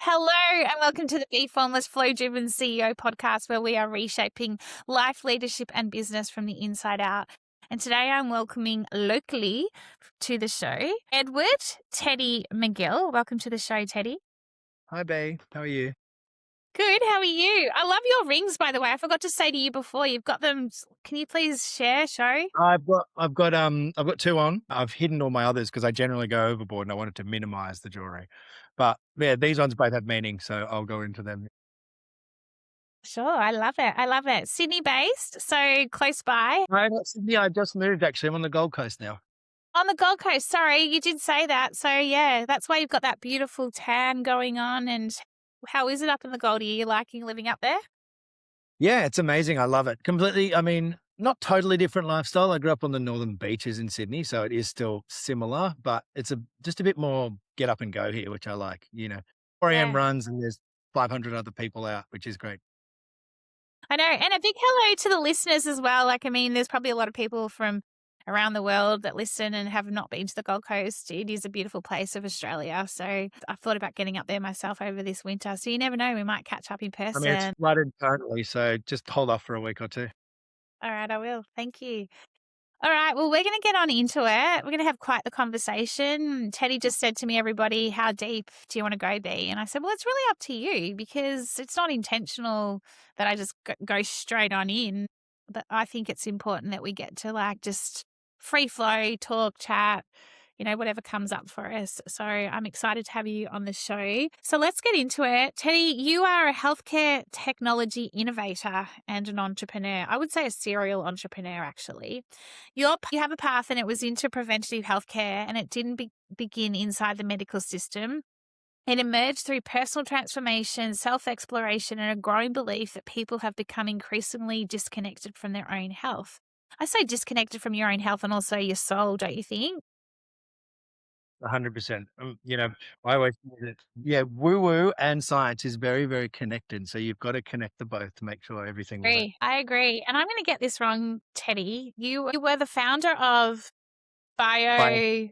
Hello and welcome to the Be Formless Flow Driven CEO podcast, where we are reshaping life, leadership and business from the inside out. And today I'm welcoming locally to the show, Edward Teddy McGill. Welcome to the show, Teddy. Hi, Bay. How are you? Good. How are you? I love your rings, by the way. I forgot to say to you before, you've got them. Can you please show? I've got two on. I've hidden all my others because I generally go overboard and I wanted to minimize the jewelry. But yeah, these ones both have meaning, so I'll go into them. Sure. I love it. I love it. Sydney based, so close by. Yeah, I just moved actually. I'm on the Gold Coast now. On the Gold Coast, sorry, you did say that. So yeah, that's why you've got that beautiful tan going on. And how is it up in the Goldie? Are you liking living up there? Yeah, it's amazing. I love it. Completely, not totally different lifestyle. I grew up on the northern beaches in Sydney, so it is still similar, but it's just a bit more get up and go here, which I like. 4 a.m. Yeah, runs and there's 500 other people out, which is great. I know. And a big hello to the listeners as well. There's probably a lot of people from around the world that listen and have not been to the Gold Coast. It is a beautiful place of Australia. So I've thought about getting up there myself over this winter. So you never know, we might catch up in It's person. flooded currently, so just hold off for a week or two. All right, I will. Thank you. All right. Well, we're going to get on into it. We're going to have quite the conversation. Teddy just said to me, everybody, how deep do you want to go be? And I said, well, it's really up to you because it's not intentional that I just go straight on in. But I think it's important that we get to just free flow, talk, chat, whatever comes up for us. So I'm excited to have you on the show. So let's get into it. Teddy, you are a healthcare technology innovator and an entrepreneur. I would say a serial entrepreneur, actually. You have a path and it was into preventative healthcare, and it didn't begin inside the medical system. It emerged through personal transformation, self-exploration, and a growing belief that people have become increasingly disconnected from their own health. I say disconnected from your own health and also your soul, don't you think? 100%. I always say that, yeah, woo-woo and science is very, very connected. So you've got to connect the both to make sure everything works. I agree. And I'm going to get this wrong, Teddy. You were the founder of Bio, Bio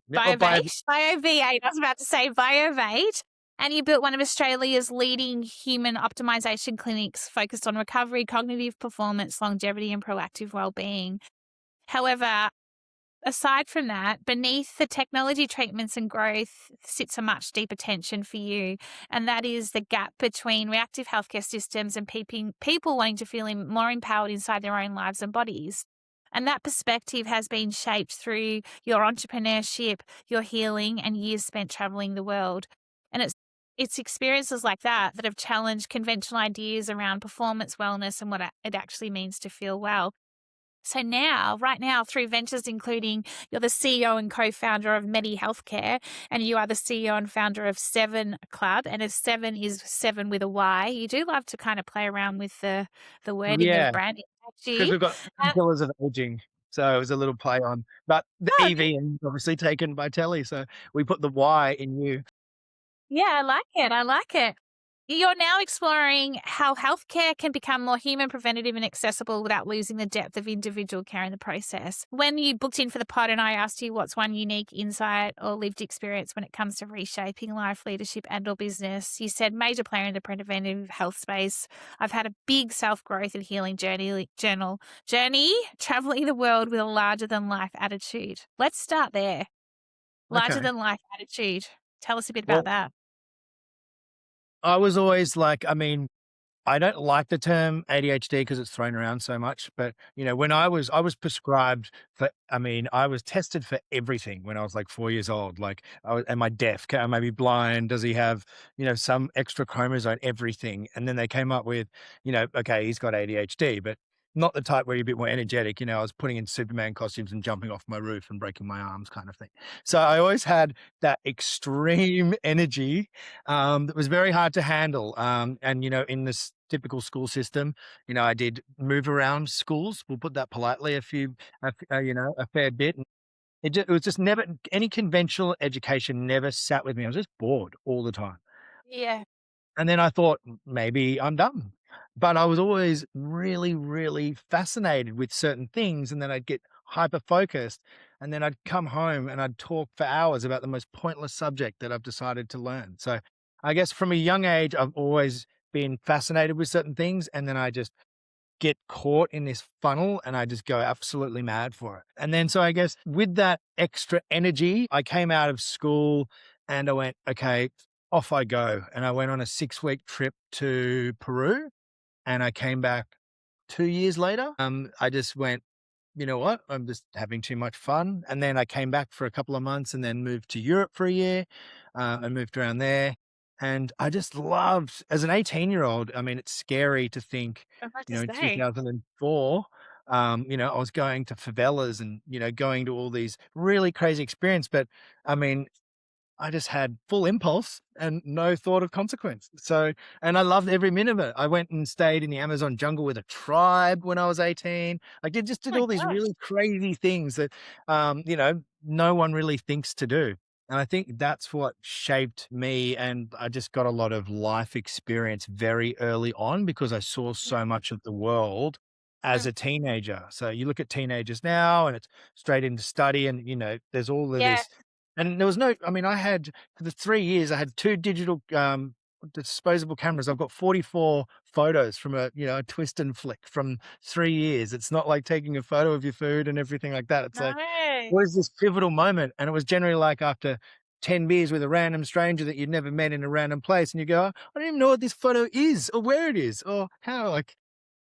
yeah, or bio, BioVate. BioV8. I was about to say BioVate. And you built one of Australia's leading human optimization clinics focused on recovery, cognitive performance, longevity, and proactive well-being. However, aside from that, beneath the technology treatments and growth sits a much deeper tension for you. And that is the gap between reactive healthcare systems and people wanting to feel more empowered inside their own lives and bodies. And that perspective has been shaped through your entrepreneurship, your healing, and years spent traveling the world. And it's experiences like that have challenged conventional ideas around performance, wellness, and what it actually means to feel well. So right now, through ventures including you're the CEO and co-founder of MediHealthcare, and you are the CEO and founder of SEVYN CLUB, and if SEVYN is 7 with a Y, you do love to kind of play around with the wording of yeah, branding, don't because you? we've got Uh, pillars of aging. So it was a little play on, but the oh, EV is obviously taken by Telly. So we put the Y in you. yeah, I like it. I like it. You're now exploring how healthcare can become more human, preventative, and accessible without losing the depth of individual care in the process. When you booked in for the pod and I asked you what's one unique insight or lived experience when it comes to reshaping life, leadership, and/or business, you said major player in the preventive health space. I've had a big self-growth and healing journey, traveling the world with a larger-than-life attitude. Let's start there. Okay. Larger-than-life attitude. Tell us a bit about Well, that. I was always like, I don't like the term ADHD because it's thrown around so much, but when I was prescribed I was tested for everything when I was like 4 years old. Like, am I deaf? Am I maybe blind? Does he have, some extra chromosome, everything? And then they came up with, okay, he's got ADHD, but not the type where you're a bit more energetic. I was putting in Superman costumes and jumping off my roof and breaking my arms kind of thing. So I always had that extreme energy that was very hard to handle. And in this typical school system, I did move around schools. We'll put that politely, a fair bit. And it was just never any conventional education never sat with me. I was just bored all the time. Yeah. And then I thought maybe I'm done. But I was always really, really fascinated with certain things. And then I'd get hyper focused. And then I'd come home and I'd talk for hours about the most pointless subject that I've decided to learn. So I guess from a young age, I've always been fascinated with certain things, and then I just get caught in this funnel and I just go absolutely mad for it. And then so I guess with that extra energy, I came out of school and I went, okay, off I go. And I went on a 6-week trip to Peru and I came back 2 years later. I just went, you know what? I'm just having too much fun. And then I came back for a couple of months and then moved to Europe for a year and moved around there. And I just loved, as an 18-year-old, I mean, it's scary to think, I'm about to in say. 2004, I was going to favelas and, going to all these really crazy experience. But I mean, I just had full impulse and no thought of consequence. So, and I loved every minute of it. I went and stayed in the Amazon jungle with a tribe when I was 18. I Oh did my all these gosh. really crazy things that, no one really thinks to do. And I think that's what shaped me. And I just got a lot of life experience very early on because I saw so Mm, much of the world as mm. a teenager. So you look at teenagers now and it's straight into study and, there's all of Yeah. this and there was no I mean, I had for the 3 years, I had 2 digital, disposable cameras. I've got 44 photos from a twist and flick from 3 years. It's not like taking a photo of your food and everything like that. It's like, No. what is this pivotal moment? And it was generally like after 10 beers with a random stranger that you'd never met in a random place, and you go, "I don't even know what this photo is or where it is or how," like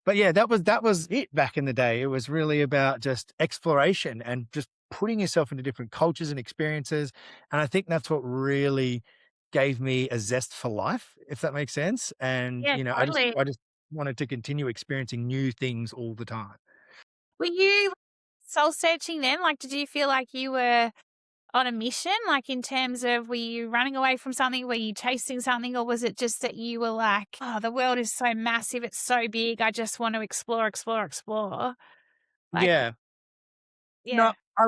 but yeah, that was it back in the day. It was really about just exploration and just putting yourself into different cultures and experiences. And I think that's what really gave me a zest for life, if that makes sense. And, Yeah, I just totally. I just wanted to continue experiencing new things all the time. Were you soul searching then? Like, did you feel like you were on a mission? Like, in terms of, were you running away from something? Were you chasing something? Or was it just that you were like, oh, the world is so massive, it's so big, I just want to explore, explore, explore? Like, Yeah. No, yeah. I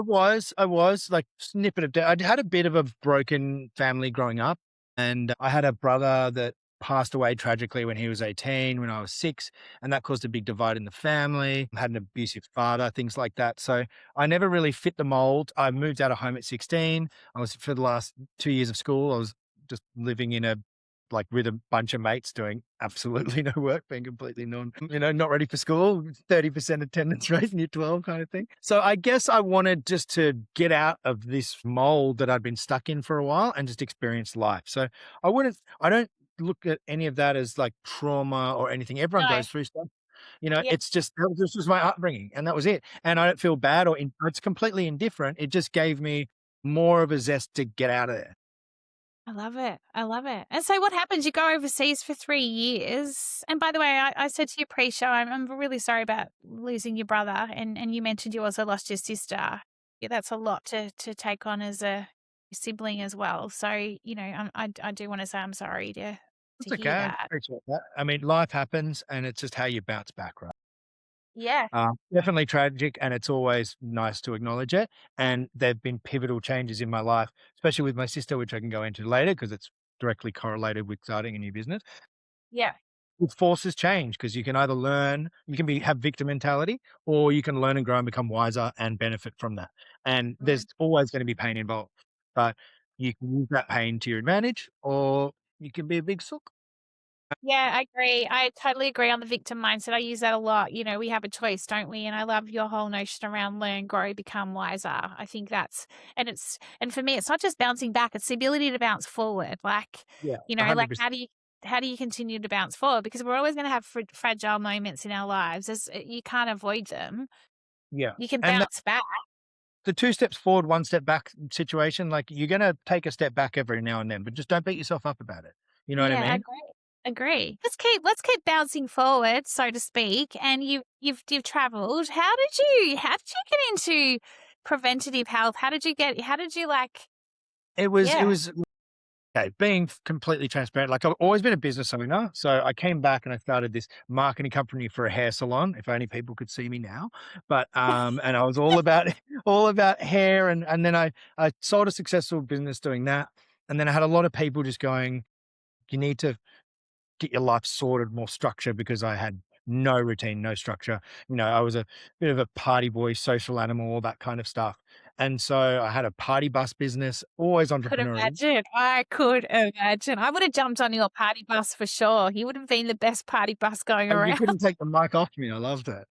was like snippet of day. I'd had a bit of a broken family growing up, and I had a brother that passed away tragically when he was 18, when I was 6, and that caused a big divide in the family. I had an abusive father, things like that. So I never really fit the mold. I moved out of home at 16. I was for the last 2 years of school, I was just living in a like with a bunch of mates doing absolutely no work, being completely not ready for school, 30% attendance rate in year 12 kind of thing. So I guess I wanted just to get out of this mold that I'd been stuck in for a while and just experience life. So I don't look at any of that as like trauma or anything. Everyone No. goes through stuff. Yeah, It's just, this was my upbringing and that was it. And I don't feel bad it's completely indifferent. It just gave me more of a zest to get out of there. I love it. I love it. And so what happens? You go overseas for 3 years. And by the way, I said to you pre-show, I'm really sorry about losing your brother. And you mentioned you also lost your sister. Yeah, that's a lot to take on as a sibling as well. So, I do want to say I'm sorry to It's okay. hear I that. appreciate that. I mean, life happens and it's just how you bounce back, right? Yeah. Definitely tragic, and it's always nice to acknowledge it. And there've been pivotal changes in my life, especially with my sister, which I can go into later because it's directly correlated with starting a new business. Yeah. With forces change because you can either learn, you can have victim mentality, or you can learn and grow and become wiser and benefit from that. And Mm. there's always going to be pain involved, but you can use that pain to your advantage, or you can be a big sook. Yeah, I agree. I totally agree on the victim mindset. I use that a lot. We have a choice, don't we? And I love your whole notion around learn, grow, become wiser. I think and for me, it's not just bouncing back, it's the ability to bounce forward. Like, Yeah, like 100%. how do you continue to bounce forward? Because we're always going to have fragile moments in our lives. You can't avoid them. Yeah. You can And bounce back. the 2 steps forward, 1 step back situation, like, you're gonna take a step back every now and then, but just don't beat yourself up about it. You know what I Yeah, mean? agree. Agree. Let's keep bouncing forward, so to speak. And you've traveled. How did you get into preventative health? How did you like It yeah. was okay, being completely transparent, like, I've always been a business owner, so I came back and I started this marketing company for a hair salon, if only people could see me now, but, and I was all about all about hair, and then I sold a successful business doing that, and then I had a lot of people just going, "You need to get your life sorted, more structure," because I had no routine, no structure. I was a bit of a party boy, social animal, all that kind of stuff. And so I had a party bus business, always Could entrepreneurial. imagine. I could imagine. I would have jumped on your party bus for sure. You would have been the best party bus going And you around. couldn't take the mic off me. I loved it.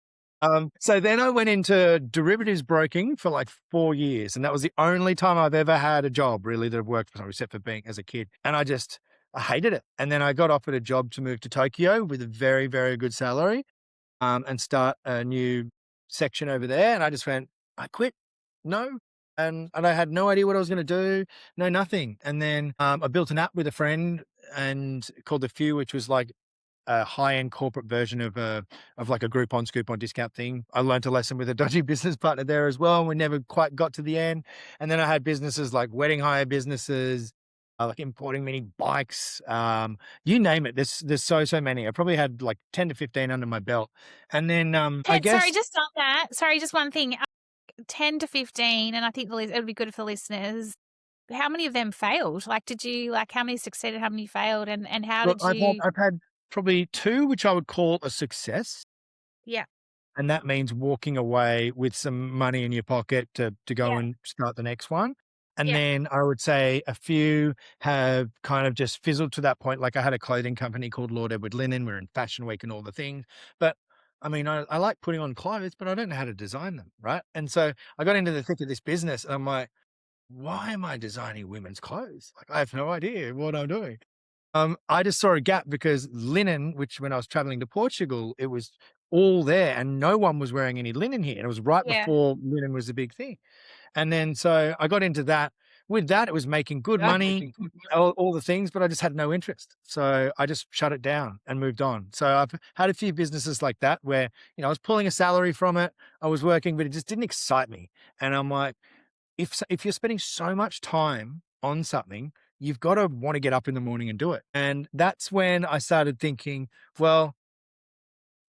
So then I went into derivatives broking for like 4 years. And that was the only time I've ever had a job really that I've worked for, except for being as a kid. And I hated it. And then I got offered a job to move to Tokyo with a very, very good salary, and start a new section over there. And I just went, I quit. No. And I had no idea what I was going to do. No, nothing. And then I built an app with a friend and called The Few, which was like a high-end corporate version of like a Groupon, Scoop-on discount thing. I learned a lesson with a dodgy business partner there as well, and we never quite got to the end. And then I had businesses like wedding hire businesses, like importing mini bikes, you name it. There's so many. I probably had like 10 to 15 under my belt. And then I Ted, sorry, guess just on that. Sorry, just one thing. 10 to 15, and I think it would be good for listeners. How many of them failed? Like, did you, like, how many succeeded, how many failed, and how look, did you? I've had probably 2 which I would call a success. Yeah, And that means walking away with some money in your pocket to go yeah, and start the next one. And yeah, then I would say a few have kind of just fizzled to that point. Like I had a clothing company called Lord Edward Linen. We're in Fashion Week and all the things. But I mean, I like putting on clothes, but I don't know how to design them. Right. And so I got into the thick of this business and I'm like, why am I designing women's clothes? Like I have no idea what I'm doing. I just saw a gap because linen, which when I was traveling to Portugal, it was all there and no one was wearing any linen here. And it was right yeah. before linen was a big thing. And then so I got into that. With that, it was making good Yeah. money, all the things, but I just had no interest. So I just shut it down and moved on. So I've had a few businesses like that where, I was pulling a salary from it. I was working, but it just didn't excite me. And I'm like, if you're spending so much time on something, you've got to want to get up in the morning and do it. And that's when I started thinking, well,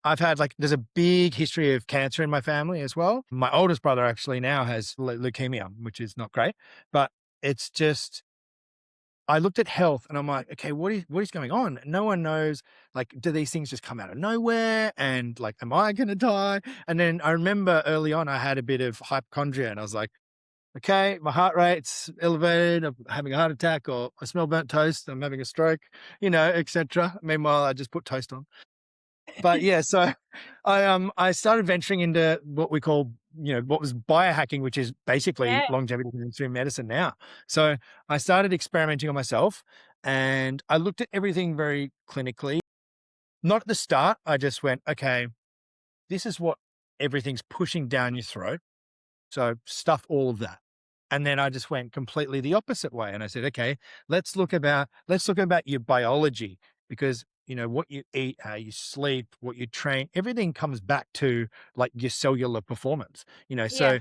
I've had there's a big history of cancer in my family as well. My oldest brother actually now has leukemia, which is not great, but it's just, I looked at health and I'm like, okay, what is going on? No one knows, like, do these things just come out of nowhere? And like, am I going to die? And then I remember early on, I had a bit of hypochondria and I was like, okay, my heart rate's elevated, I'm having a heart attack, or I smell burnt toast, I'm having a stroke, etc. Meanwhile, I just put toast on. But yeah, so I started venturing into what we call, what was biohacking, which is basically Yeah. longevity through medicine now. So I started experimenting on myself and I looked at everything very clinically. Not at the start, I just went, okay, this is what everything's pushing down your throat. So stuff all of that. And then I just went completely the opposite way. And I said, okay, let's look about your biology because what you eat, how you sleep, what you train, everything comes back to like your cellular performance, Yeah. so,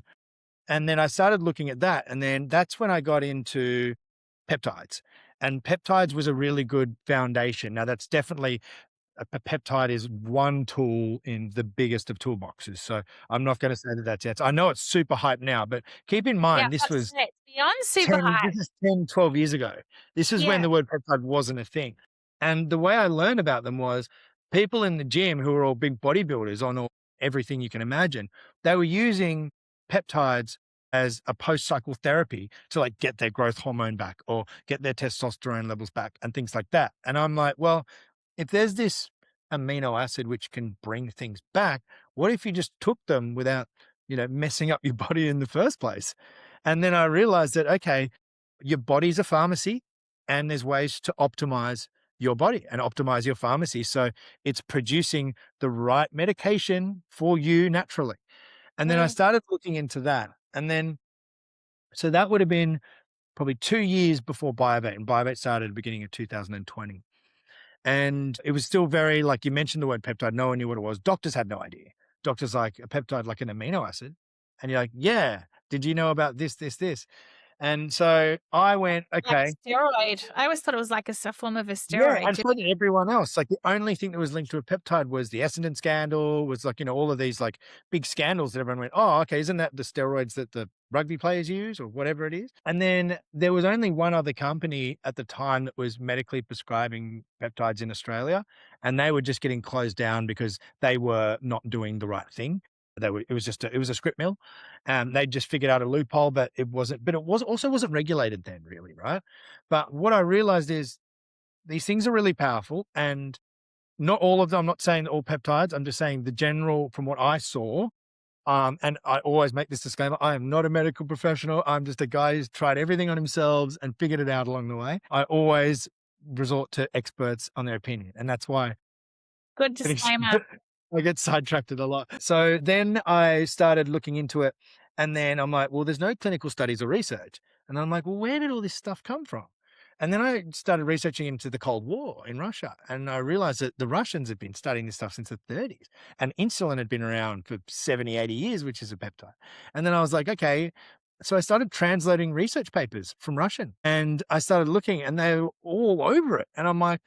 and then I started looking at that. And then that's when I got into peptides. And peptides was a really good foundation. Now that's definitely a peptide is one tool in the biggest of toolboxes. So I'm not going to say that that's it. I know it's super hype now, but keep in Yeah, mind, that's it. Beyond super this hype. is 10, 12 years ago. This is when Yeah, the word peptide wasn't a thing. And the way I learned about them was people in the gym who were all big bodybuilders on everything you can imagine, they were using peptides as a post-cycle therapy to like get their growth hormone back or get their testosterone levels back and things like that. And I'm like, well, if there's this amino acid which can bring things back, what if you just took them without, messing up your body in the first place? And then I realized that, okay, your body's a pharmacy and there's ways to optimize your body and optimize your pharmacy. So it's producing the right medication for you naturally. And then I yeah. started looking into that. And then, so that would have been probably 2 years before Biovate, and Biovate started at the beginning of 2020. And it was still very, like you mentioned the word peptide, no one knew what it was. Doctors had no idea. Doctors like a peptide, like an amino acid. And you're like, yeah, did you know about this, this, this? And so I went, Like okay, a steroid. I always thought it was like a form of a yeah, steroid. and so did everyone else. Like the only thing that was linked to a peptide was the Essendon scandal, was like, all of these like big scandals that everyone went, oh, okay, isn't that the steroids that the rugby players use or whatever it is? And then there was only one other company at the time that was medically prescribing peptides in Australia, and they were just getting closed down because they were not doing the right thing. It was just it was a script mill. They just figured out a loophole, but it was also wasn't regulated then really, right? But what I realized is these things are really powerful, and not all of them. I'm not saying all peptides. I'm just saying the general from what I saw. And I always make this disclaimer. I am not a medical professional. I'm just a guy who's tried everything on himself and figured it out along the way. I always resort to experts on their opinion. And that's why Good disclaimer. I get sidetracked a lot. So then I started looking into it. And then I'm like, well, there's no clinical studies or research. And I'm like, well, where did all this stuff come from? And then I started researching into the Cold War in Russia. And I realized that the Russians had been studying this stuff since the 30s. And insulin had been around for 70, 80 years, which is a peptide. And then I was like, okay. So I started translating research papers from Russian and I started looking and they were all over it. And I'm like,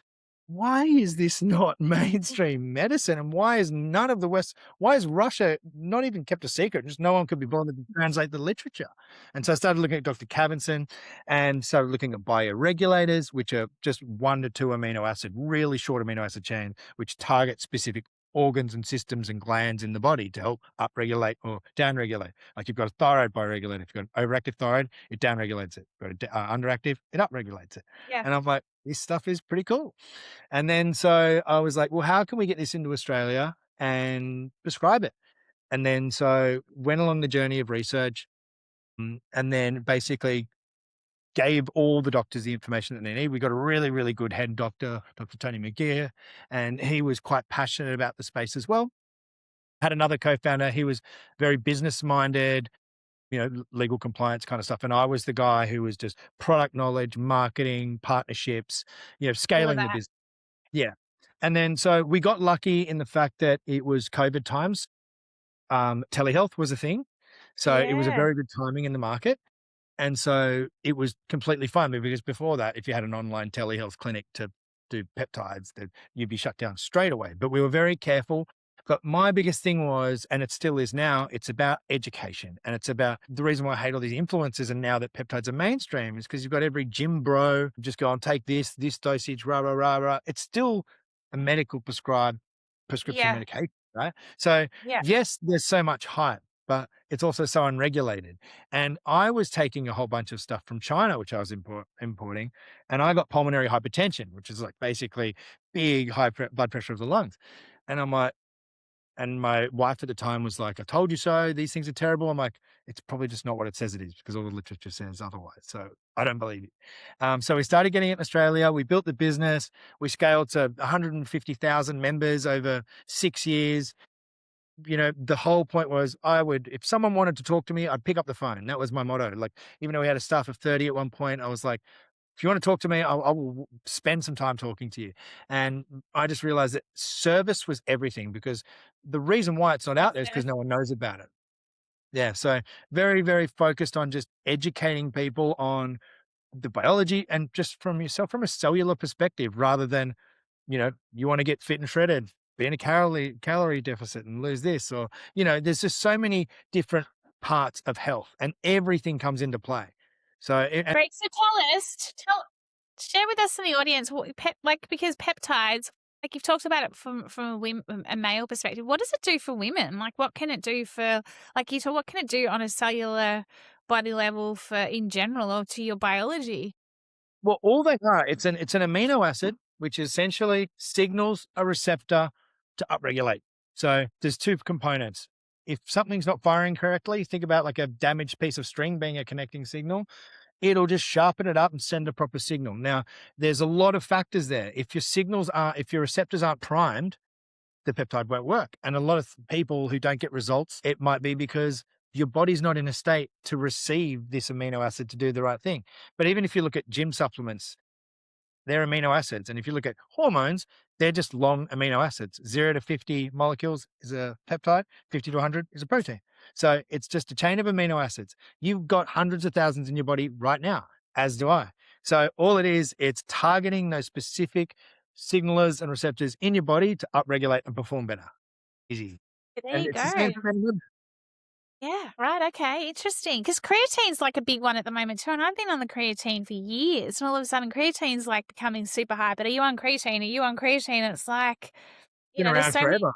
why is this not mainstream medicine? And why is none of the West, why is Russia not even kept a secret? Just no one could be bothered to translate the literature. And so I started looking at Dr. Cavinson and started looking at bioregulators, which are just 1 to 2 amino acid, really short amino acid chain, which target specific organs and systems and glands in the body to help upregulate or downregulate. Like you've got a thyroid bioregulator. If you've got an overactive thyroid, it downregulates it. If you've got underactive, it upregulates it. Yeah. And I'm like, this stuff is pretty cool. And then so I was like, well, how can we get this into Australia and prescribe it? And then so went along the journey of research, and then basically gave all the doctors the information that they need. We got a really, really good head doctor, Dr. Teddy McGill, and he was quite passionate about the space as well. Had another co-founder. He was very business minded, legal compliance kind of stuff. And I was the guy who was just product knowledge, marketing, partnerships, All of scaling the that. business. Yeah. And then so we got lucky in the fact that it was COVID times. Telehealth was a thing. So it was a Yeah. very good timing in the market. And so it was completely fine because before that, if you had an online telehealth clinic to do peptides, then you'd be shut down straight away. But we were very careful. But my biggest thing was, and it still is now, it's about education. And it's about the reason why I hate all these influencers and now that peptides are mainstream is because you've got every gym bro just go and take this dosage, rah, rah, rah, rah. It's still a medical prescription Yeah. medication, right? So Yeah. yes, there's so much hype, but it's also so unregulated. And I was taking a whole bunch of stuff from China, which I was importing, and I got pulmonary hypertension, which is like basically big blood pressure of the lungs. And I'm like, and my wife at the time was like, I told you so. These things are terrible. I'm like, it's probably just not what it says it is because all the literature says otherwise. So I don't believe it. So we started getting it in Australia. We built the business. We scaled to 150,000 members over 6 years. The whole point was if someone wanted to talk to me, I'd pick up the phone. That was my motto. Like, even though we had a staff of 30 at one point, I was like, if you want to talk to me, I will spend some time talking to you. And I just realized that service was everything because the reason why it's not out there is because no one knows about it. Yeah. So very, very focused on just educating people on the biology and just from yourself, from a cellular perspective, rather than, you want to get fit and shredded, be in a calorie deficit and lose this, or, there's just so many different parts of health and everything comes into play. So, Great. So share with us in the audience what because peptides, like you've talked about it from a male perspective. What does it do for women? Like, what can it do for, what can it do on a cellular body level for in general or to your biology? well, all they are, it's an amino acid, which essentially signals a receptor to upregulate. So there's two components. If something's not firing correctly, think about like a damaged piece of string being a connecting signal. It'll just sharpen it up and send a proper signal. Now, there's a lot of factors there. If your receptors aren't primed, the peptide won't work. And a lot of people who don't get results, it might be because your body's not in a state to receive this amino acid to do the right thing. But even if you look at gym supplements, they're amino acids. And if you look at hormones, they're just long amino acids. 0 to 50 molecules is a peptide, 50 to 100 is a protein. So it's just a chain of amino acids. You've got hundreds of thousands in your body right now, as do I. So all it is, it's targeting those specific signalers and receptors in your body to upregulate and perform better. Easy. There And you it's the go. same for men. Yeah, right. Okay, interesting. Because creatine's like a big one at the moment too, and I've been on the creatine for years, and all of a sudden creatine's like becoming super high. But are you on creatine? Are you on creatine? And it's like, Been there's around so many. forever.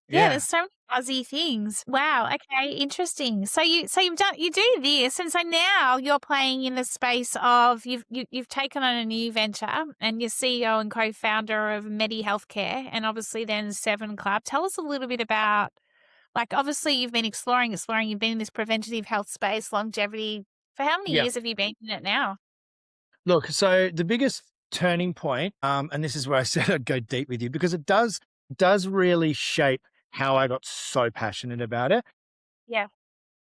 Yeah, Yeah. there's so many fuzzy things. Wow, okay, interesting. You do this, and so now you're playing in the space of you've taken on a new venture, and you're CEO and co-founder of MediHealthcare, and obviously then SEVYN CLUB. Tell us a little bit about, like, obviously you've been exploring, you've been in this preventative health space, longevity. For how many Yeah. years have you been in it now? Look, so the biggest turning point, and this is where I said I'd go deep with you because it does really shape how I got so passionate about it. Yeah,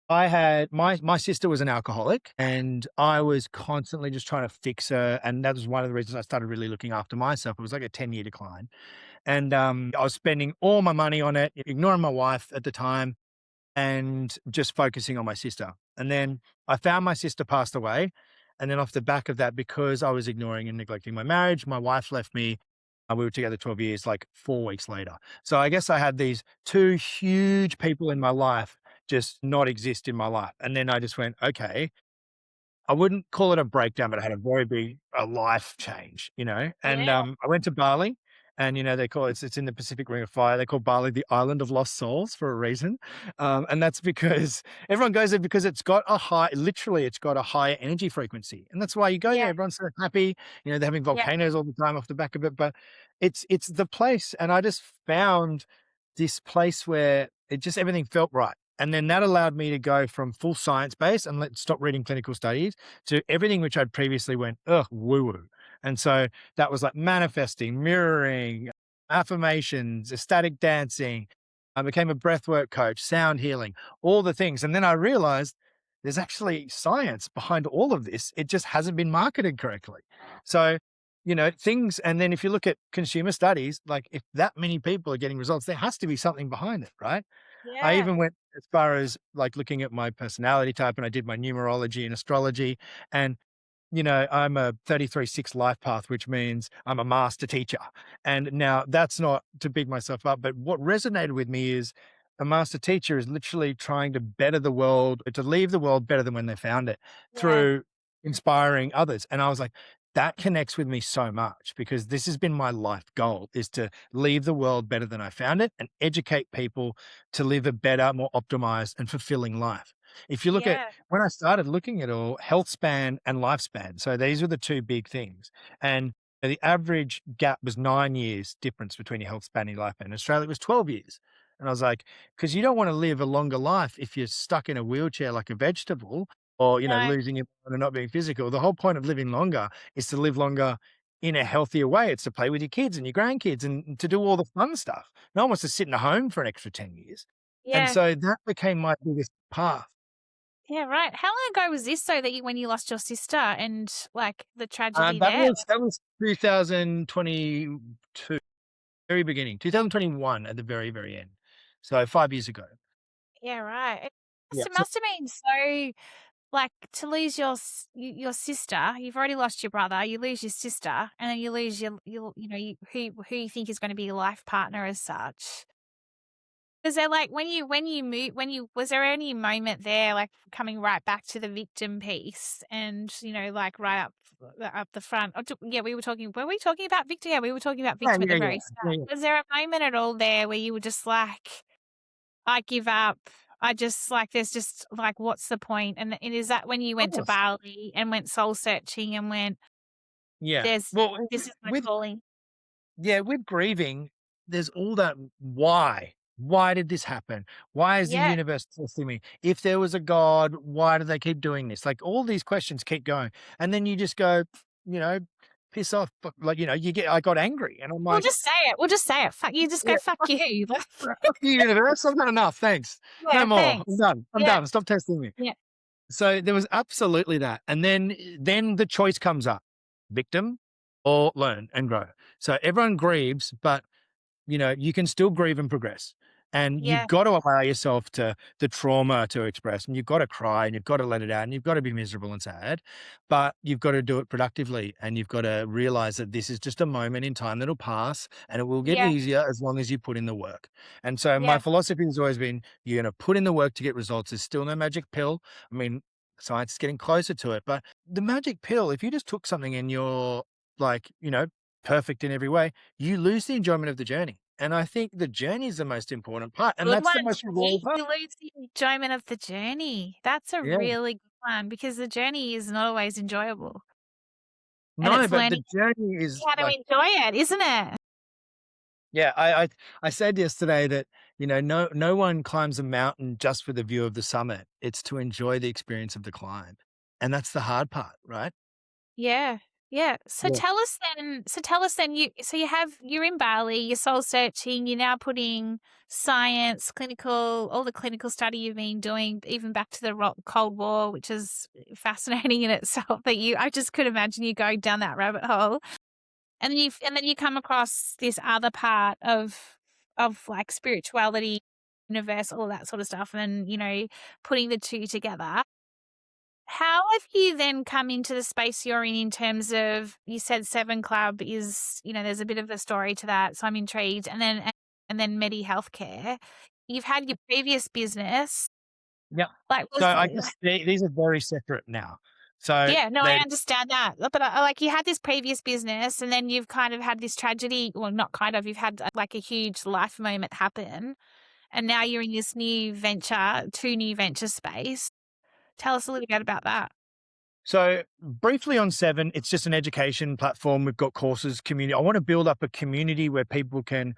I had my sister was an alcoholic and I was constantly just trying to fix her. And that was one of the reasons I started really looking after myself. It was like a 10-year decline. And I was spending all my money on it, ignoring my wife at the time and just focusing on my sister. And then I found my sister passed away. And then off the back of that, because I was ignoring and neglecting my marriage, my wife left me. We were together 12 years, like 4 weeks later. So I guess I had these two huge people in my life just not exist in my life. And then I just went, okay, I wouldn't call it a breakdown, but I had a very big life change, And yeah, I went to Bali, and they call it's in the Pacific Ring of Fire. They call Bali the island of lost souls for a reason, and that's because everyone goes there because it's got a high, literally, it's got a higher energy frequency, and that's why you go there. yeah, Everyone's so happy, they're having yeah, volcanoes all the time off the back of it, but it's the place, and I just found this place where it just everything felt right. And then that allowed me to go from full science base and stop reading clinical studies to everything which I'd previously went, ugh, woo woo. And so that was like manifesting, mirroring, affirmations, ecstatic dancing. I became a breathwork coach, sound healing, all the things. And then I realized there's actually science behind all of this. It just hasn't been marketed correctly. So, things. And then if you look at consumer studies, like if that many people are getting results, there has to be something behind it, right? I yeah, even went as far as like looking at my personality type and I did my numerology and astrology. And I'm a 33-6 life path, which means I'm a master teacher. And now that's not to big myself up, but what resonated with me is a master teacher is literally trying to better the world, to leave the world better than when they found it yeah, through inspiring others. And I was like, that connects with me so much because this has been my life goal is to leave the world better than I found it and educate people to live a better, more optimized and fulfilling life. If you look at yeah, when I started looking at all health span and lifespan, so these are the two big things. And the average gap was 9 years difference between your health span and your lifespan. In Australia, it was 12 years. And I was like, because you don't want to live a longer life if you're stuck in a wheelchair like a vegetable or, no, losing your mind and not being physical. The whole point of living longer is to live longer in a healthier way. It's to play with your kids and your grandkids and to do all the fun stuff. No one wants to sit in a home for an extra 10 years. And yeah. so that became my biggest path. Yeah, right. How long ago was this so that when you lost your sister and, like, the tragedy That there? was 2022, very beginning, 2021 at the very, very end. So 5 years ago. Yeah, right. Yeah. It So must have been so, like, to lose your sister. You've already lost your brother, you lose your sister, and then you lose who you think is gonna be your life partner as such. Is there, like, when you was there any moment there, like, coming right back to the victim piece and, like, right up the front? Yeah, were we talking about victim? Yeah, we were talking about yeah, victim at the yeah, yeah, very yeah, start. yeah. Was there a moment at all there where you were just like, "I give up. I just, like, there's just, like, what's the point?" And is that when you Of went to course. Bali and went soul searching and went, Yeah. "There's Well, this is my with calling." yeah, with grieving, there's all that why. Why did this happen? Why is the Yeah. universe testing me? If there was a God, why do they keep doing this? Like all these questions keep going. And then you just go, you know, piss off. Like, I got angry and I'm We'll like, just say it. We'll just say it. Fuck you, just yeah, go, "Fuck you." fuck you, universe. I've done enough. Thanks. No Yeah, more. I'm thanks. done. I'm Yeah, done. Stop testing me. yeah, So there was absolutely that. And then the choice comes up, victim or learn and grow. So everyone grieves, but you can still grieve and progress. And you've yeah, got to allow yourself to the trauma to express, and you've got to cry and you've got to let it out and you've got to be miserable and sad, but you've got to do it productively. And you've got to realize that this is just a moment in time that'll pass and it will get yeah, easier as long as you put in the work. And so my yeah. philosophy has always been, you're going to put in the work to get results. There's still no magic pill. I mean, science is getting closer to it, but the magic pill, if you just took something and you're like, perfect in every way, you lose the enjoyment of the journey. And I think the journey is the most important part, and Good that's the one, most rewarding see? part. You lose the enjoyment of the journey. That's a Yeah. really good one because the journey is not always enjoyable, and No, it's but the learning journey is how to like, enjoy it, isn't it? yeah, I said yesterday that, no one climbs a mountain just for the view of the summit. It's to enjoy the experience of the climb. And that's the hard part, right? Yeah. Yeah. Yeah. Tell us then, you're in Bali, you're soul searching, you're now putting science, clinical, all the clinical study you've been doing, even back to the Cold War, which is fascinating in itself that I just could imagine you going down that rabbit hole. And then you come across this other part of like spirituality, universe, all that sort of stuff, and putting the two together. How have you then come into the space you're in terms of, you said SEVYN CLUB is, there's a bit of a story to that, so I'm intrigued. And then Medi Healthcare. You've had your previous business, Yeah. like So was I guess these are very separate now. So yeah, no, I they understand that. But like you had this previous business and then you've kind of had this tragedy, well, not kind of, you've had like a huge life moment happen. And now you're in this new venture, two new venture space. Tell us a little bit about that. So briefly on Seven, it's just an education platform. We've got courses, community. I want to build up a community where people can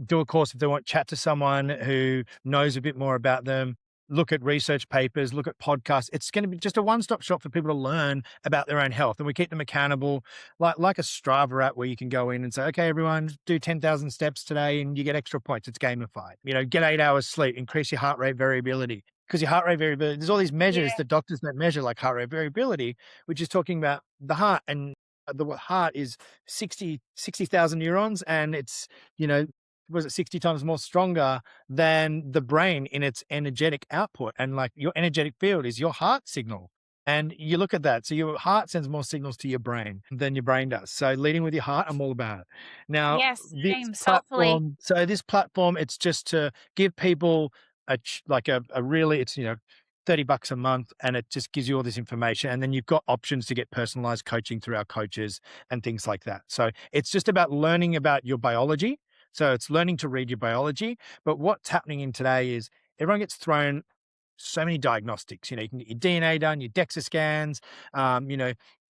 do a course if they want, chat to someone who knows a bit more about them, look at research papers, look at podcasts. It's going to be just a one-stop shop for people to learn about their own health. And we keep them accountable, like a Strava app where you can go in and say, okay, everyone, do 10,000 steps today and you get extra points. It's gamified. Get 8 hours sleep, increase your heart rate variability. Because your heart rate variability, there's all these measures Yeah. that doctors don't measure, like heart rate variability, which is talking about the heart. And the heart is 60,000 neurons, and it's, you know, was it 60 times more stronger than the brain in its energetic output. And like your energetic field is your heart signal. And you look at that. So your heart sends more signals to your brain than your brain does. So leading with your heart, I'm all about it. Now, Yes, this same, soulfully. platform, it's just to give people a really, it's, $30 a month, and it just gives you all this information. And then you've got options to get personalized coaching through our coaches and things like that. So it's just about learning about your biology. So it's learning to read your biology. But what's happening in today is everyone gets thrown so many diagnostics. You can get your DNA done, your DEXA scans.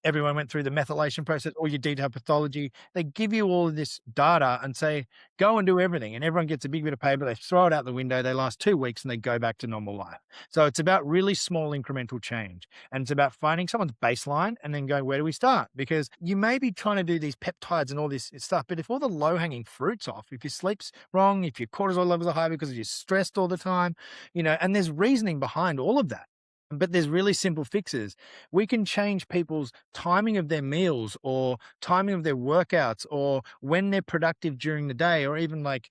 Everyone went through the methylation process, all your detailed pathology. They give you all of this data and say, go and do everything. And everyone gets a big bit of paper. They throw it out the window. They last 2 weeks and they go back to normal life. So it's about really small incremental change. And it's about finding someone's baseline and then going, where do we start? Because you may be trying to do these peptides and all this stuff, but if all the low hanging fruit's off, if your sleep's wrong, if your cortisol levels are high because you're stressed all the time, and there's reasoning behind all of that. But there's really simple fixes. We can change people's timing of their meals or timing of their workouts or when they're productive during the day, or even like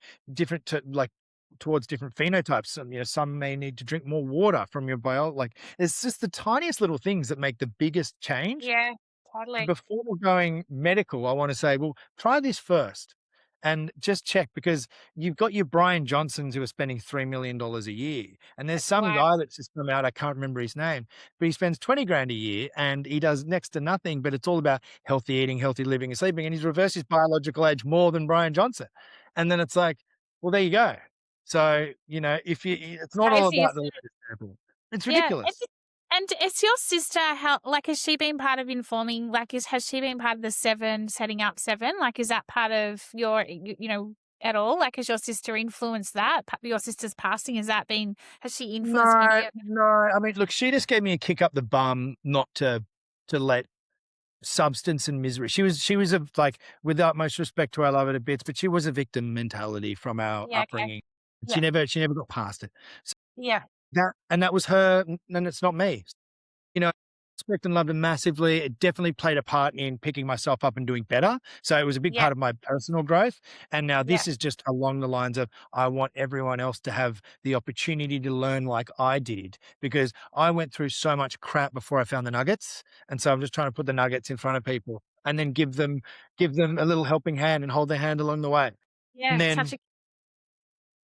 towards different phenotypes. Some may need to drink more water from your bio. Like it's just the tiniest little things that make the biggest change. Yeah, totally. Before going medical, I want to say, well, try this first and just check, because you've got your Brian Johnsons who are spending $3 million a year. And there's some Wow. guy that's just come out, I can't remember his name, but he spends 20 grand a year and he does next to nothing, but it's all about healthy eating, healthy living and sleeping. And he's reversed his biological age more than Brian Johnson. And then it's like, well, there you go. So, if it's not all Crazy, about isn't the it? level. It's Yeah, ridiculous. and is your sister has she been part of informing, has she been part of the SEVYN, setting up SEVYN? Like, is that part of your, at all? Like, has your sister influenced that? Your sister's passing, has she influenced any No, of no. I mean, look, she just gave me a kick up the bum not to let substance and misery. She was like, with the utmost respect to her, I love her to bits, but she was a victim mentality from our Yeah, okay. upbringing. Yeah. She never got past it. So Yeah. that was her, and it's not me. Respect and loved her massively. It definitely played a part in picking myself up and doing better. So it was a big Yeah. part of my personal growth. And now Yeah. this is just along the lines of, I want everyone else to have the opportunity to learn like I did, because I went through so much crap before I found the nuggets. And so I'm just trying to put the nuggets in front of people and then give them a little helping hand and hold their hand along the way. And Yeah, such then, a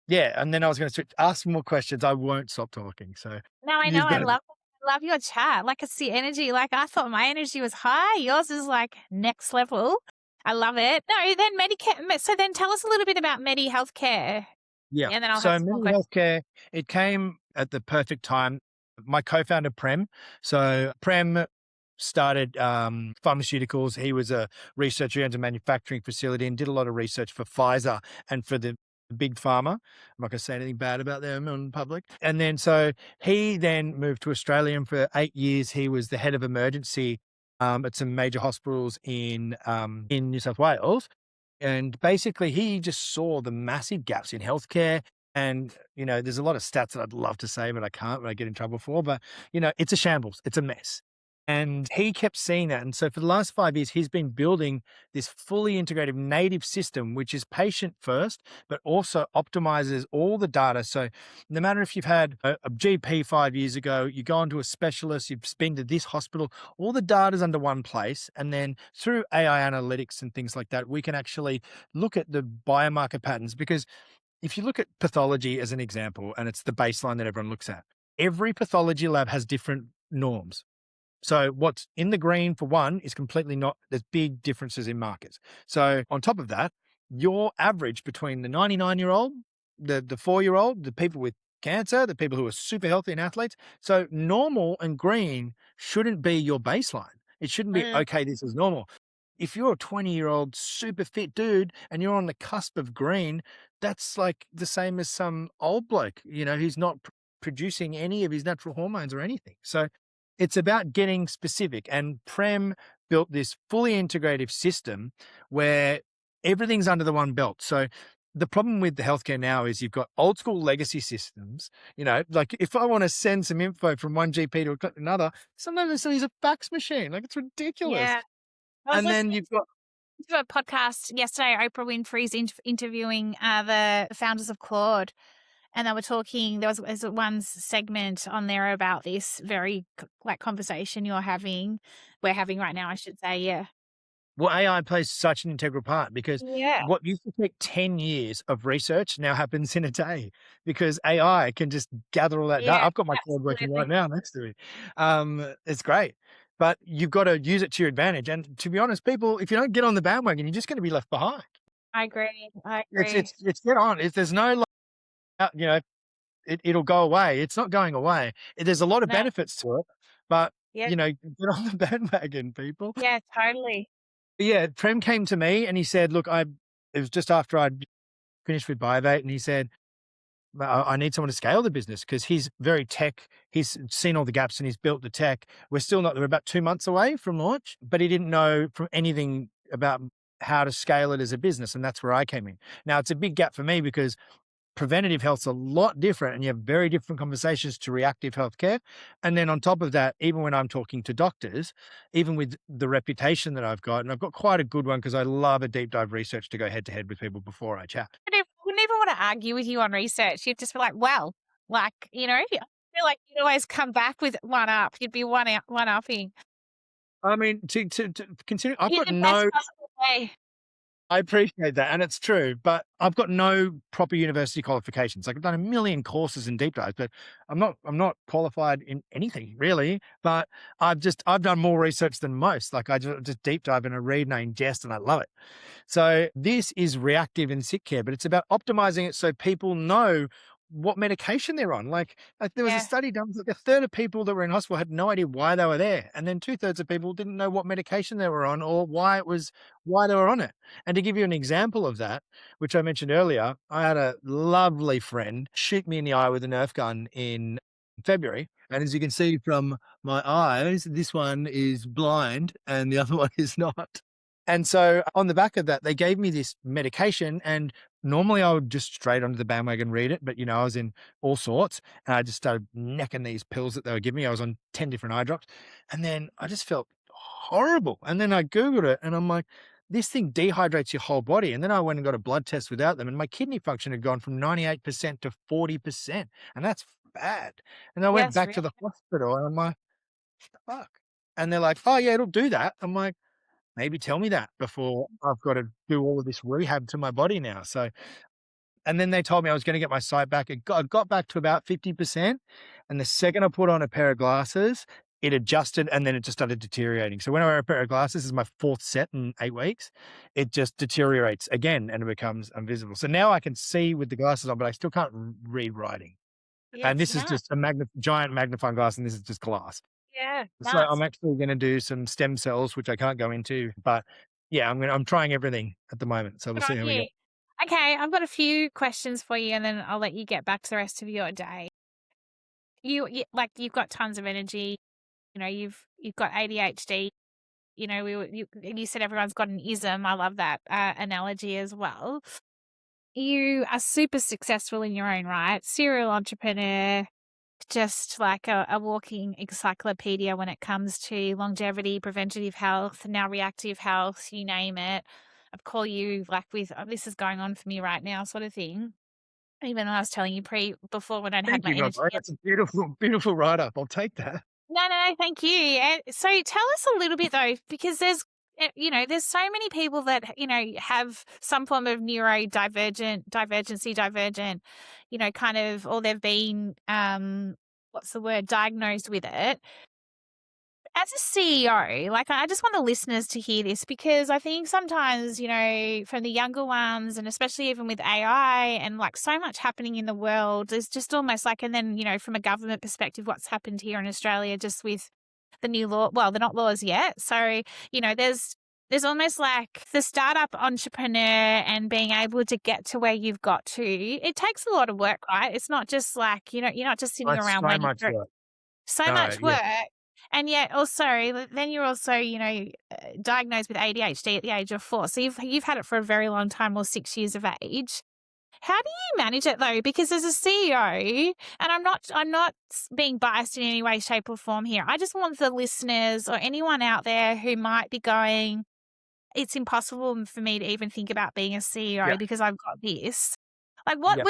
yeah, and then I was going to ask more questions. I won't stop talking. So No, I know, you've got to. I love your chat. Like, it's the energy. Like, I thought my energy was high. Yours is, like, next level. I love it. No, then Medicare. So then tell us a little bit about MediHealthcare, Yeah. and then I'll have So some more Medi questions. Healthcare, it came at the perfect time. My co-founder Prem. So Prem started pharmaceuticals. He was a researcher, he owns a manufacturing facility and did a lot of research for Pfizer and for the big pharma. I'm not going to say anything bad about them in public. And then so he then moved to Australia, and for 8 years he was the head of emergency at some major hospitals in New South Wales. And basically, he just saw the massive gaps in healthcare. And, there's a lot of stats that I'd love to say, but I can't, but I get in trouble for. But, it's a shambles, it's a mess. And he kept seeing that. And so for the last 5 years, he's been building this fully integrative native system, which is patient first, but also optimizes all the data. So no matter if you've had a GP 5 years ago, you go into a specialist, you've been to this hospital, all the data's under one place. And then through AI analytics and things like that, we can actually look at the biomarker patterns. Because if you look at pathology as an example, and it's the baseline that everyone looks at, every pathology lab has different norms. So what's in the green for one is completely not, there's big differences in markers. So on top of that, your average between the 99-year-old, the 4-year-old, the people with cancer, the people who are super healthy and athletes. So normal and green shouldn't be your baseline. It shouldn't be, Mm, okay, this is normal. If you're a 20-year-old super fit dude and you're on the cusp of green, that's like the same as some old bloke, who's not producing any of his natural hormones or anything. So it's about getting specific. And Prem built this fully integrative system where everything's under the one belt. So the problem with the healthcare now is you've got old school legacy systems. Like if I want to send some info from one GP to another, sometimes they use a fax machine. Like it's ridiculous. yeah. I was And then listening you've got, to a podcast yesterday. Oprah Winfrey's interviewing the founders of Claude, and they were talking. There was one segment on there about this very conversation we're having right now, I should say. Yeah, well, AI plays such an integral part because yeah, what used to take 10 years of research now happens in a day because AI can just gather all that data. yeah, I've got my Claude working right absolutely. now next to me. It's great, but you've got to use it to your advantage. And to be honest, people, if you don't get on the bandwagon, you're just going to be left behind. I agree. I It's agree. it's it's get on. There's no like, it'll go away. It's not going away. There's a lot of No, benefits to it, but yeah, get on the bandwagon, people. yeah, totally. Yeah, Prem came to me and he said, "Look, it was just after I'd finished with Biovate, and he said, I need someone to scale the business because he's very tech. He's seen all the gaps and he's built the tech. We're about 2 months away from launch, but he didn't know from anything about how to scale it as a business. And that's where I came in. Now it's a big gap for me because preventative health's a lot different and you have very different conversations to reactive healthcare. And then on top of that, even when I'm talking to doctors, even with the reputation that I've got, and I've got quite a good one because I love a deep dive research to go head to head with people before I chat. I wouldn't even want to argue with you on research. You'd just be like, well, like, I feel like you'd always come back with one up. You'd be one upping I mean, to continue, I've in got the best no, possible way. I appreciate that, and it's true, but I've got no proper university qualifications. Like I've done a million courses in deep dives, but I'm not qualified in anything really. But I've done more research than most. Like I just deep dive and I read and I ingest and I love it. So this is reactive in sick care, but it's about optimizing it so people know what medication they're on. Like there was a Yeah, study done, like a third of people that were in hospital had no idea why they were there. And then 2/3 of people didn't know what medication they were on or why they were on it. And to give you an example of that, which I mentioned earlier, I had a lovely friend shoot me in the eye with a Nerf gun in February. And as you can see from my eyes, this one is blind and the other one is not. And so on the back of that, they gave me this medication, and normally I would just straight onto the bandwagon read it, but I was in all sorts and I just started necking these pills that they were giving me. I was on 10 different eye drops and then I just felt horrible. And then I Googled it and I'm like, this thing dehydrates your whole body. And then I went and got a blood test without them and my kidney function had gone from 98% to 40%. And that's bad. And I went yes, back really. to the hospital and I'm like, fuck. And they're like, oh yeah, it'll do that. I'm like, maybe tell me that before I've got to do all of this rehab to my body now. So, and then they told me I was going to get my sight back. I got back to about 50%. And the second I put on a pair of glasses, it adjusted and then it just started deteriorating. So when I wear a pair of glasses, this is my 4th set in 8 weeks, it just deteriorates again and it becomes invisible. So now I can see with the glasses on, but I still can't read writing. Yeah, And it's this is nuts. just a giant magnifying glass, and this is just glass. Yeah, So I'm nuts. actually gonna do some stem cells, which I can't go into, but yeah, I'm trying everything at the moment, so we'll Good see on how we go. you. Okay, I've got a few questions for you, and then I'll let you get back to the rest of your day. Like you've got tons of energy. You know, you've got ADHD. You know, you said everyone's got an ism. I love that analogy as well. You are super successful in your own right, serial entrepreneur, just like a walking encyclopedia when it comes to longevity, preventative health, now reactive health, you name it. I'd call you like with this is going on for me right now, sort of thing. Even I was telling you before when I'd had Thank my you, my energy. boy. That's a beautiful, beautiful write-up. I'll take that. No, no, no, thank you. And so tell us a little bit though, because there's so many people that, have some form of divergent, kind of, or they've been, what's the word, diagnosed with it. As a CEO, like I just want the listeners to hear this because I think sometimes, from the younger ones and especially even with AI and like so much happening in the world, there's just almost like, and then, from a government perspective, what's happened here in Australia just with the new law. Well, they're not laws yet. So, there's almost like the startup entrepreneur and being able to get to where you've got to. It takes a lot of work, right? It's not just like, you're not just sitting That's around so waiting much for work. so No, much yeah. work. And yet also, then you're also, diagnosed with ADHD at the age of 4. So you've had it for a very long time, or 6 years of age. How do you manage it though? Because as a CEO, and I'm not being biased in any way, shape, or form here. I just want the listeners or anyone out there who might be going, it's impossible for me to even think about being a CEO Yeah, because I've got this. Like, yeah.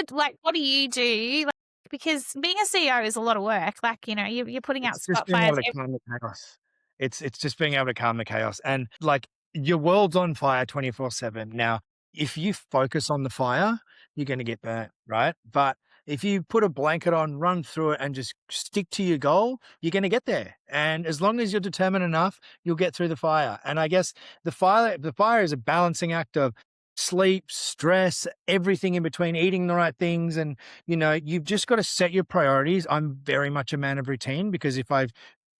what do you do? Like, because being a CEO is a lot of work. Like, you're putting out It's just spot being fires. able to calm the chaos. It's just being able to calm the chaos, and, like, your world's on fire 24/7. Now, if you focus on the fire, you're gonna get burnt, right? But if you put a blanket on, run through it, and just stick to your goal, you're gonna get there, and as long as you're determined enough, you'll get through the fire, and I guess the fire is a balancing act of sleep, stress, everything in between, eating the right things, and you've just got to set your priorities. I'm very much a man of routine because if I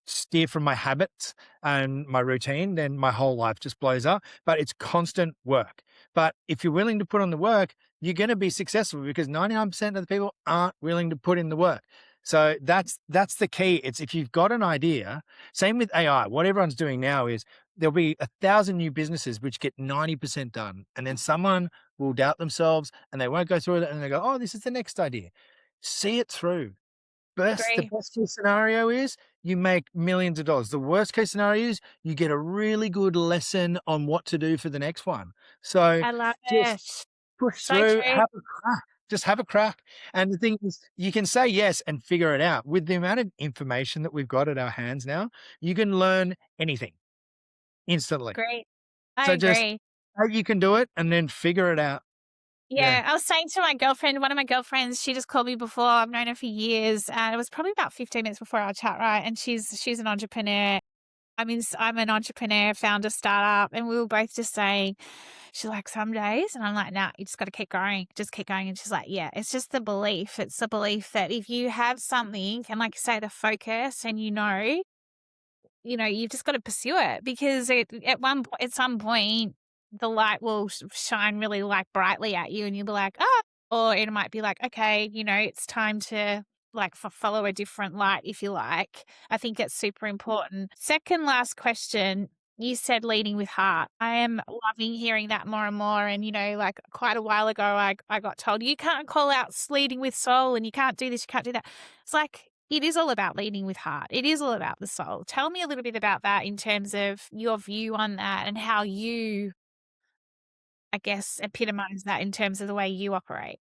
steer from my habits and my routine, then my whole life just blows up. But it's constant work. But if you're willing to put on the work, you're going to be successful because 99% of the people aren't willing to put in the work. So that's the key. It's if you've got an idea, same with AI. What everyone's doing now is there'll be 1,000 new businesses which get 90% done. And then someone will doubt themselves and they won't go through it and they go, oh, this is the next idea. See it through. The Agree. best case scenario is you make millions of dollars. The worst case scenario is you get a really good lesson on what to do for the next one. So I love just it. push So through, true. have a crack. Just have a crack. And the thing is, you can say yes and figure it out. With the amount of information that we've got at our hands now, you can learn anything instantly. Great. I So just agree. hope you can do it and then figure it out. Yeah. Yeah, I was saying to my girlfriend, one of my girlfriends, she just called me before. I've known her for years, and it was probably about 15 minutes before our chat, right? And she's an entrepreneur. I'm an entrepreneur, found a startup, and we were both just saying, she's like, some days, and I'm like, nah, you just got to keep going, just keep going. And she's like, yeah, it's just the belief. It's the belief that if you have something, and like you say, the focus, and you've just got to pursue it because at some point the light will shine really like brightly at you and you'll be like, ah, or it might be like, okay, it's time to like follow a different light, if you like. I think it's super important. Second last question. You said leading with heart. I am loving hearing that more and more. And, like quite a while ago, I got told you can't call out leading with soul and you can't do this, you can't do that. It's like, it is all about leading with heart. It is all about the soul. Tell me a little bit about that in terms of your view on that and how you, I guess, epitomize that in terms of the way you operate.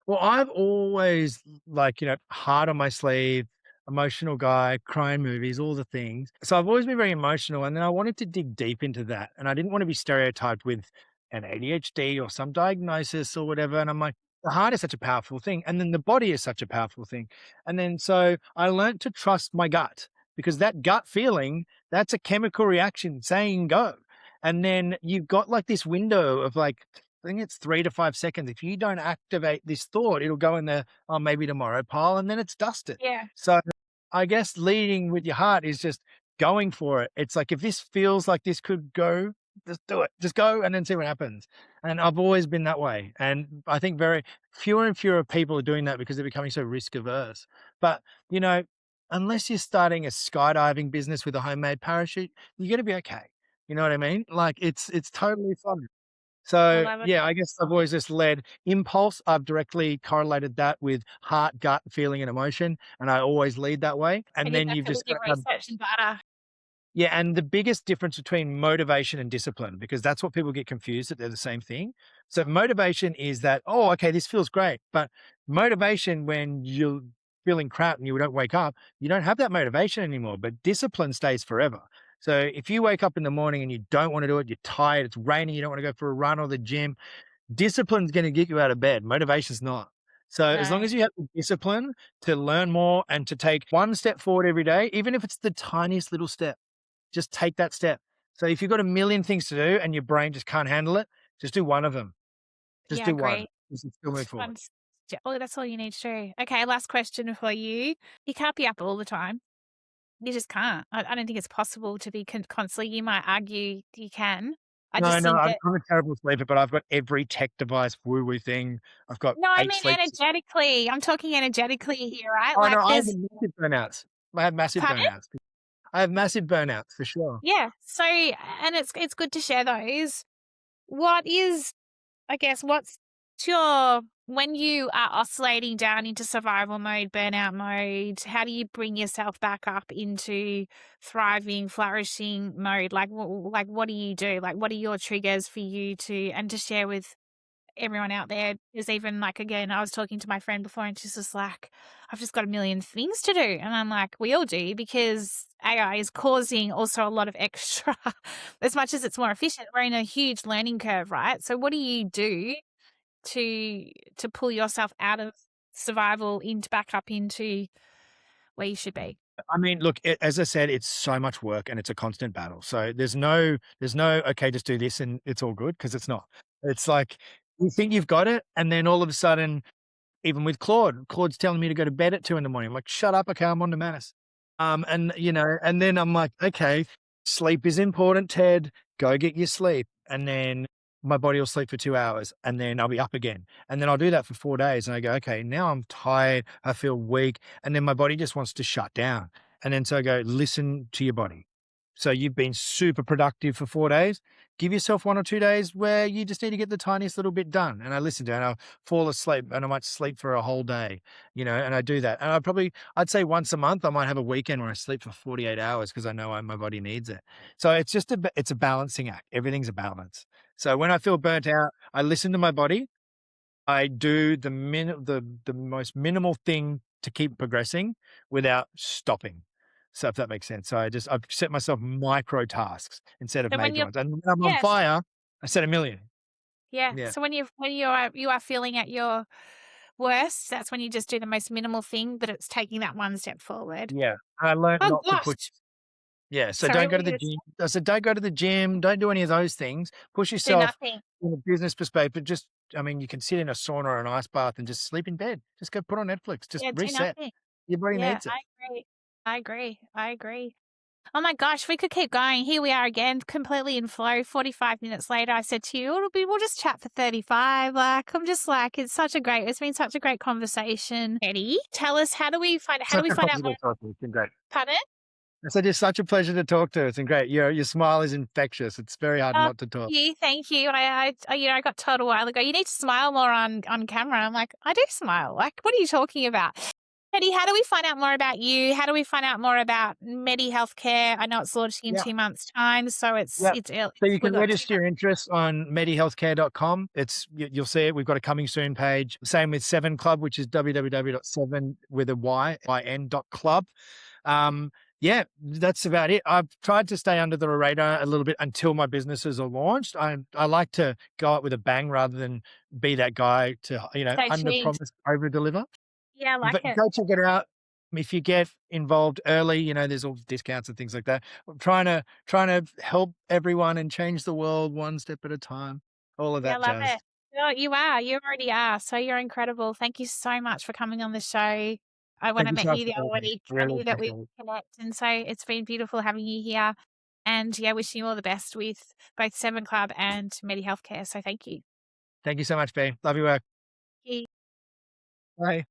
Well, I've always like, heart on my sleeve, emotional guy, crying movies, all the things. So I've always been very emotional. And then I wanted to dig deep into that. And I didn't want to be stereotyped with an ADHD or some diagnosis or whatever. And I'm like, the heart is such a powerful thing. And then the body is such a powerful thing. And then so I learned to trust my gut because that gut feeling, that's a chemical reaction saying go. And then you've got like this window of like, I think it's 3 to 5 seconds. If you don't activate this thought, it'll go in the, oh, maybe tomorrow pile, and then it's dusted. Yeah. So I guess leading with your heart is just going for it. It's like, if this feels like this could go, just do it. Just go and then see what happens. And I've always been that way. And I think very fewer and fewer people are doing that because they're becoming so risk averse. But, you know, unless you're starting a skydiving business with a homemade parachute, you're going to be okay. You know what I mean? Like it's totally fun. I So love it. yeah, I guess I've always just led impulse. I've directly correlated that with heart, gut, feeling, and emotion, and I always lead that way. And And you then back you've it with just your got to have, research and data. yeah, and the biggest difference between motivation and discipline, because that's what people get confused that they're the same thing. So motivation is that, oh, okay, this feels great. But motivation, when you're feeling crap and you don't wake up, you don't have that motivation anymore. But discipline stays forever. So if you wake up in the morning and you don't want to do it, you're tired, it's raining, you don't want to go for a run or the gym, discipline's going to get you out of bed. Motivation's not. So as long No. as you have the discipline to learn more and to take one step forward every day, even if it's the tiniest little step, just take that step. So if you've got a million things to do and your brain just can't handle it, just do one of them. Just Yeah, do one. great. You can still move forward. Oh, that's all you need to do. Okay, last question for you. You can't be up all the time. You just can't. I don't think it's possible to be constantly. You might argue you can. I No, just no, think I'm, that. I'm a terrible sleeper, but I've got every tech device woo-woo thing. I've got No, I 8 mean sleep. energetically. I'm talking energetically here, right? Oh, Like no, I have there's. massive burnouts. I have massive Pardon? burnouts. I have massive burnouts for sure. Yeah. So, and it's good to share those. What is, I guess, what's your, when you are oscillating down into survival mode, burnout mode, how do you bring yourself back up into thriving, flourishing mode? Like, what do you do? Like, what are your triggers for you to, and to share with everyone out there? Is even like, again, I was talking to my friend before and she's just like, I've just got a million things to do. And I'm like, we all do, because AI is causing also a lot of extra, as much as it's more efficient, we're in a huge learning curve, right? So what do you do to pull yourself out of survival into back up into where you should be? I mean, look, as I said, it's so much work and it's a constant battle. So there's no, okay, just do this and it's all good, because it's not. It's like you think you've got it, and then all of a sudden, even with Claude's telling me to go to bed at 2 in the morning. I'm like, shut up, okay, I'm on to Manus. And you know, and then I'm like, okay, sleep is important, Ted. Go get your sleep. And then my body will sleep for 2 hours and then I'll be up again. And then I'll do that for 4 days. And I go, okay, now I'm tired. I feel weak. And then my body just wants to shut down. And then so I go, listen to your body. So you've been super productive for 4 days. Give yourself 1 or 2 days where you just need to get the tiniest little bit done. And I listen to it and I'll fall asleep and I might sleep for a whole day, you know, and I do that. And I'd say once a month, I might have a weekend where I sleep for 48 hours because I know my body needs it. So it's just it's a balancing act. Everything's a balance. So when I feel burnt out, I listen to my body. I do the most minimal thing to keep progressing without stopping. So if that makes sense. So I've set myself micro tasks instead of So when major you're, ones. And when I'm on yes, fire, I set a million. yeah. Yeah. So when you are feeling at your worst, that's when you just do the most minimal thing, but it's taking that one step forward. Yeah. I learned Oh not to push. gosh. Yeah. So Sorry, don't what go were to you the gonna say? gym. I said, don't go to the gym. Don't do any of those things. Push Do yourself nothing. in a business perspective. Just, I mean, you can sit in a sauna or an ice bath and just sleep in bed. Just go put on Netflix. Just Yeah, do reset. nothing. Your body Yeah, needs it. I agree. I agree. I agree. Oh my gosh, we could keep going. Here we are again, completely in flow. 45 minutes later, I said to you, we'll just chat for 35. Like, I'm just like, it's been such a great conversation. Eddie, tell us, how do Such we a find out pleasure more? to talk to you. It's been great. Pardon? I said, you're such a pleasure to talk to. It's been great. Your smile is infectious. It's very hard Oh, not to talk. thank you. I got told a while ago, you need to smile more on camera. I'm like, I do smile. Like, what are you talking about? Eddie, how do we find out more about you? How do we find out more about MediHealthcare? I know it's launching in Yeah. 2 months' time, so Yeah. So you we've can got register your interest on MediHealthcare.com. You'll see it. We've got a coming soon page. Same with SEVYN Club, which is www.7 with a Y.N.club. Yeah, that's about it. I've tried to stay under the radar a little bit until my businesses are launched. I like to go out with a bang rather than be that guy to, stay under tuned. promise, over deliver. Yeah, I like But it. go check it out. if you get involved early, there's all discounts and things like that. I'm trying to help everyone and change the world one step at a time. All of Yeah, I that love jazz. it. No, you are. You already are. So you're incredible. Thank you so much for coming on the show. When Thank I you met so much you for the other having me. week, I Really knew that we appreciate would it. connect. And so it's been beautiful having you here. And yeah, wishing you all the best with both SEVYN Club and MediHealthcare. So thank you. Thank you so much, B. Love your work. Thank you. Bye.